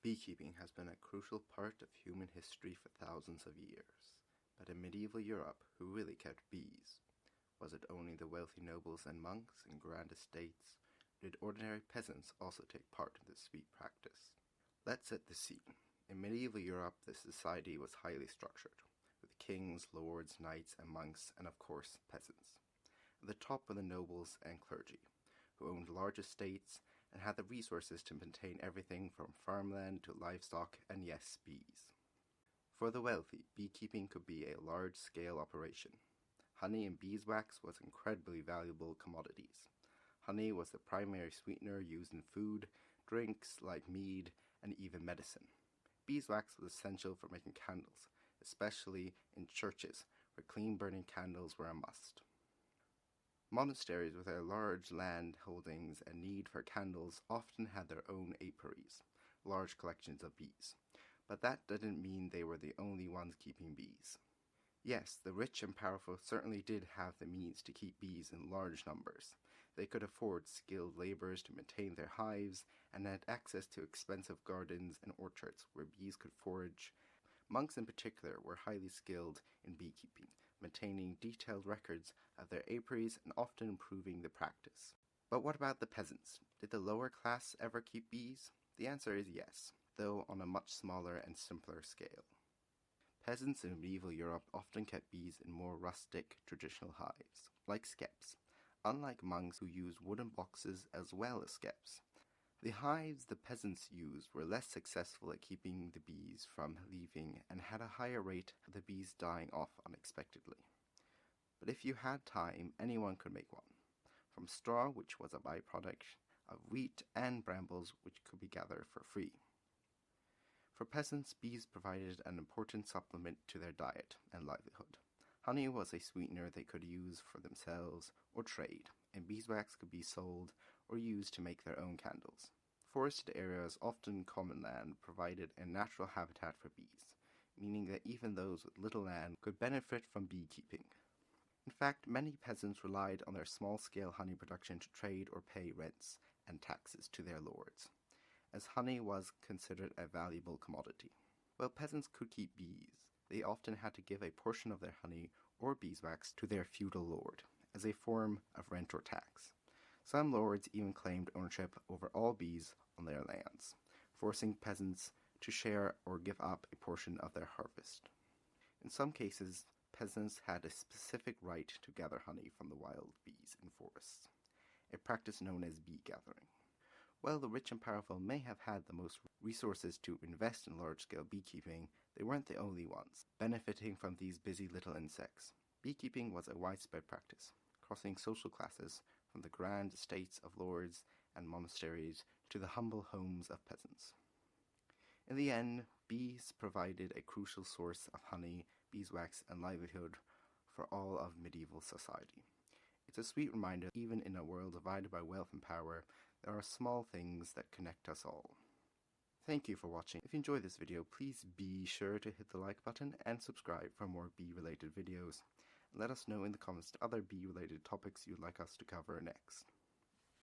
Beekeeping has been a crucial part of human history for thousands of years. But in medieval Europe, who really kept bees? Was it only the wealthy nobles and monks in grand estates, or did ordinary peasants also take part in this sweet practice? Let's set the scene. In medieval Europe, the society was highly structured, with kings, lords, knights, and monks, and of course, peasants. At the top were the nobles and clergy, who owned large estates and had the resources to maintain everything from farmland to livestock and, yes, bees. For the wealthy, beekeeping could be a large-scale operation. Honey and beeswax was incredibly valuable commodities. Honey was the primary sweetener used in food, drinks like mead, and even medicine. Beeswax was essential for making candles, especially in churches, where clean-burning candles were a must. Monasteries with their large land holdings and need for candles often had their own apiaries, large collections of bees. But that didn't mean they were the only ones keeping bees. Yes, the rich and powerful certainly did have the means to keep bees in large numbers. They could afford skilled laborers to maintain their hives and had access to expensive gardens and orchards where bees could forage. Monks in particular were highly skilled in beekeeping, maintaining detailed records of their apiaries and often improving the practice. But what about the peasants? Did the lower class ever keep bees? The answer is yes, though on a much smaller and simpler scale. Peasants in medieval Europe often kept bees in more rustic, traditional hives, like skeps, unlike monks who used wooden boxes as well as skeps. The hives the peasants used were less successful at keeping the bees from leaving and had a higher rate of the bees dying off unexpectedly. But if you had time, anyone could make one, from straw, which was a byproduct of wheat, and brambles, which could be gathered for free. For peasants, bees provided an important supplement to their diet and livelihood. Honey was a sweetener they could use for themselves or trade, and beeswax could be sold or used to make their own candles. Forested areas, often common land, provided a natural habitat for bees, meaning that even those with little land could benefit from beekeeping. In fact, many peasants relied on their small-scale honey production to trade or pay rents and taxes to their lords, as honey was considered a valuable commodity. While peasants could keep bees, they often had to give a portion of their honey or beeswax to their feudal lord, as a form of rent or tax. Some lords even claimed ownership over all bees on their lands, forcing peasants to share or give up a portion of their harvest. In some cases, peasants had a specific right to gather honey from the wild bees in forests, a practice known as bee gathering. While the rich and powerful may have had the most resources to invest in large-scale beekeeping, they weren't the only ones benefiting from these busy little insects. Beekeeping was a widespread practice, crossing social classes from the grand estates of lords and monasteries to the humble homes of peasants. In the end, bees provided a crucial source of honey, beeswax, and livelihood for all of medieval society. It's a sweet reminder that even in a world divided by wealth and power, there are small things that connect us all. Thank you for watching. If you enjoyed this video, please be sure to hit the like button and subscribe for more bee-related videos. And let us know in the comments other bee-related topics you'd like us to cover next.